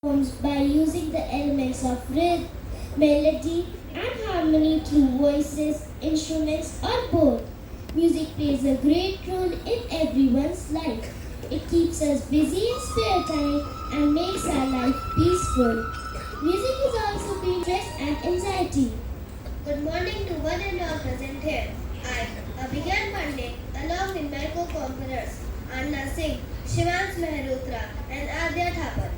performs by using the elements of rhythm, melody, and harmony through voices, instruments, or both. Music plays a great role in everyone's life. It keeps us busy in spare time and makes our life peaceful. Music is also being stress and anxiety. Good morning to one and all present here. I, Abhigyan Pandey, along with my co-conquerors, Anna Singh, Shivans Mehrotra, and Adya Thapar,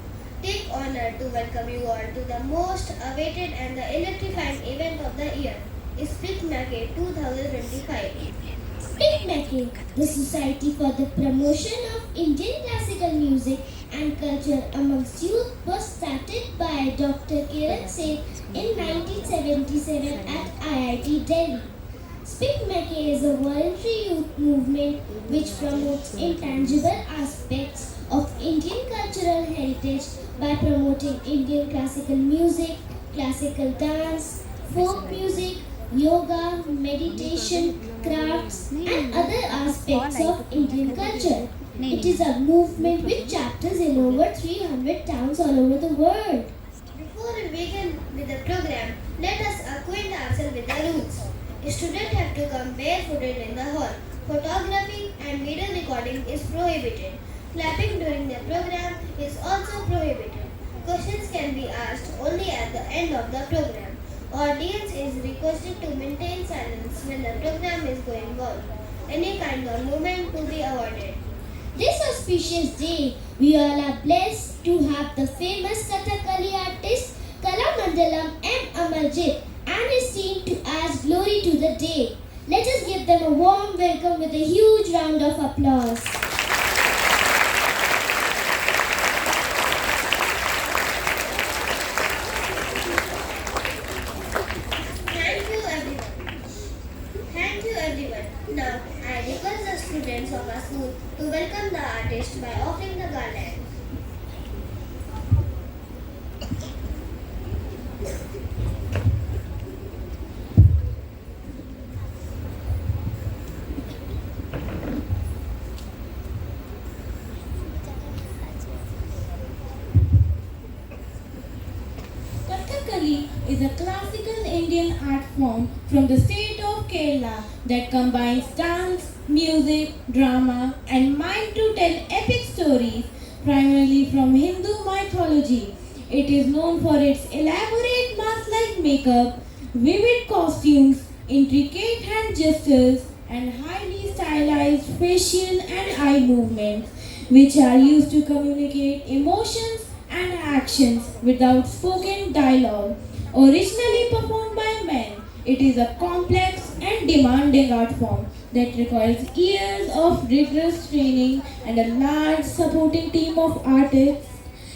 take honor to welcome you all to the most awaited and the electrifying event of the year, Speak Make 2025. Speak Make, the Society for the Promotion of Indian Classical Music and Culture amongst Youth, was started by Dr. Kiran Seth in 1977 at IIT Delhi. Speak Make is a voluntary youth movement which promotes intangible aspects of Indian cultural heritage by promoting Indian classical music, classical dance, folk music, yoga, meditation, crafts, and other aspects of Indian culture. It is a movement with chapters in over 300 towns all over the world. Before we begin with the program, let us acquaint ourselves with the rules. Students have to come barefooted in the hall. Photography and video recording is prohibited. Clapping during the program is also prohibited. Questions can be asked only at the end of the program. Audience is requested to maintain silence when the program is going on. Any kind of movement to be avoided. This auspicious day, we all are blessed to have the famous Kathakali artist Kalamandalam M. Amarjit and his team to add glory to the day. Let us give them a warm welcome with a huge round of applause. Thank you everyone. Thank you everyone. Now I request the students of our school to welcome the artist by offering the garland. Kathakali is a classical Indian art form from the state of Kerala that combines dance, music, drama, and mime to tell epic stories, primarily from Hindu mythology. It is known for its elaborate mask-like makeup, vivid costumes, intricate hand gestures, and highly stylized facial and eye movements, which are used to communicate emotions and actions without spoken dialogue. Originally performed by men, it is a complex and demanding art form that requires years of rigorous training and a large supporting team of artists,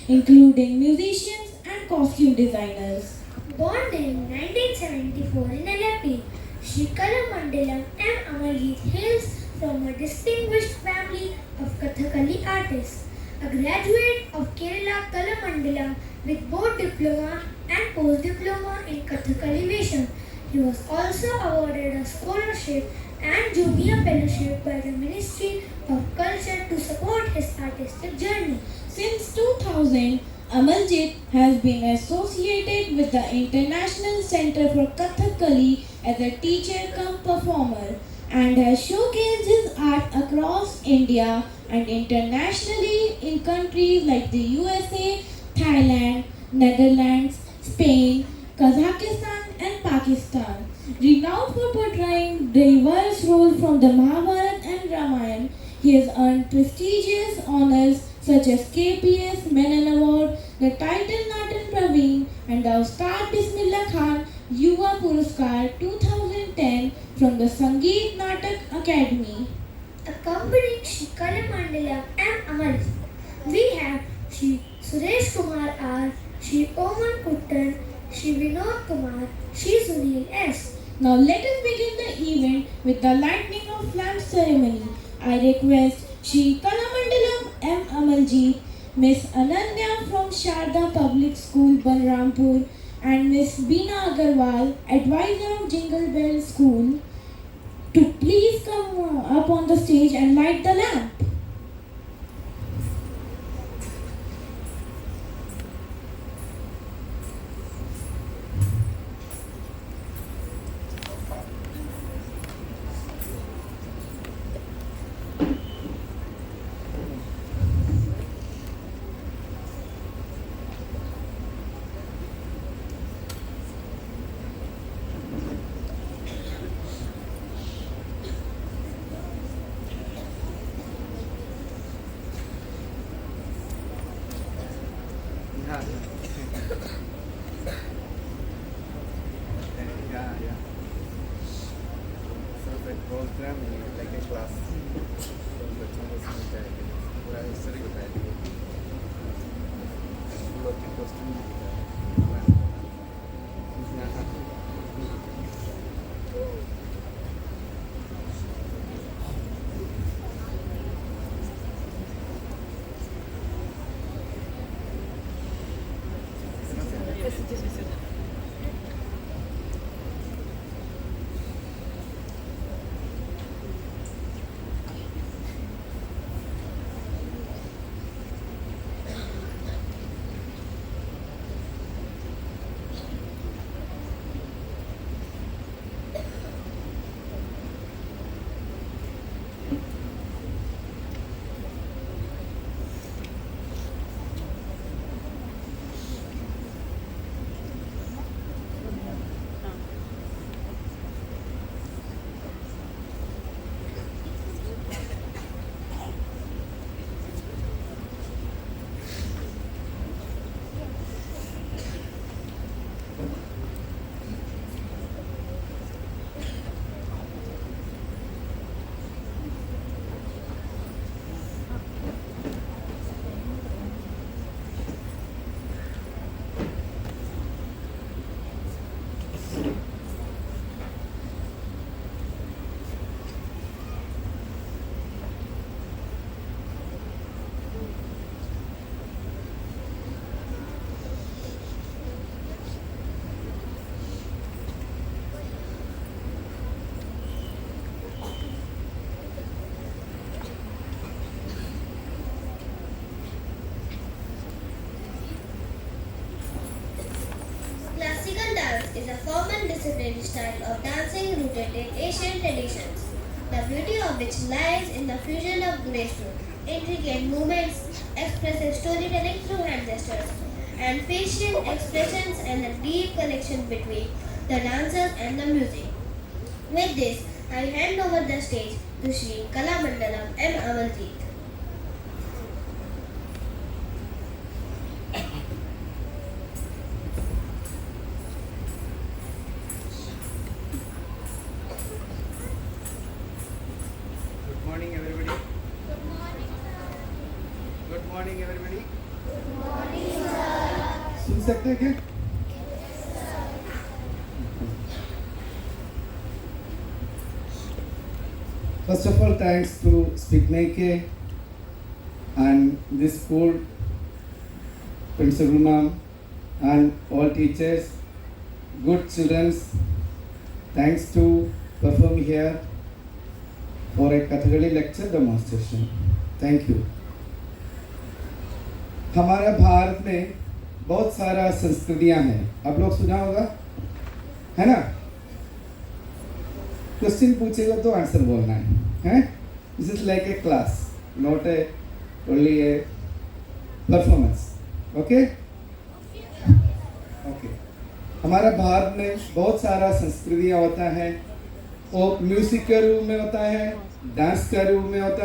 including musicians and costume designers. Born in 1974 in Alleppey, Sri Kalamandalam M. Amarjit hails from a distinguished family of Kathakali artists. A graduate of Kerala Kalamandalam with both diploma and post-diploma in Kathakali Vesham. He was also awarded a scholarship and junior fellowship by the Ministry of Culture to support his artistic journey. Since 2000, Amarjit has been associated with the International Center for Kathakali as a teacher cum performer and has showcased his art across India and internationally in countries like the USA, Thailand, Netherlands, Spain, Kazakhstan, and Pakistan. Renowned for portraying diverse roles from the Mahabharata and Ramayana, he has earned prestigious honors such as KPS Menon Award, the title Natan Praveen, and the Ustad Bismillah Khan Yuva Puraskar 2010 from the Sangeet Natak Academy. Accompanying Sri Kalamandalam M. Amarjit, we have Sri Suresh Kumar R, Sri Oman Kuttan, Sri Vinod Kumar, Sri Sunil S. Now let us begin the event with the lighting of lamp ceremony. I request Shri Kalamandalam M. Amarjit, Miss Ananya from Sharda Public School, Balrampur, and Miss Beena Agarwal, advisor of Jingle Bell School, to please come up on the stage and light the lamp. Yeah. Yeah. So the program like a class. So बच्चों को समझ आएगी पूरा history बताएगी school की question भी बताएगी Classical dance is a formal disciplined style of dancing rooted in Asian traditions, the beauty of which lies in the fusion of graceful, intricate movements, expressive storytelling through hand gestures, and facial expressions and the deep connection between the dancers and the music. With this, I hand over the stage to Shri Kalamandalam M. Amaljeet. Good morning everybody. Good morning everybody. सुन सकते हैं क्या? First of all, thanks to Speakmaker and this school, Principal Ma'am, and all teachers, good children. Thanks to perform here for a Kathakali lecture demonstration. Thank you. हमारे भारत में बहुत सारा संस्कृतियां हैं, आप लोग सुना होगा, है ना? क्वेश्चन पूछेगा तो आंसर बोलना है? This is like a class, not A only A performance. Okay okay. हमारा भारत में बहुत सारा संस्कृतियां होता है, और म्यूजिक के रूप में होता है, डांस के रूप में होता है.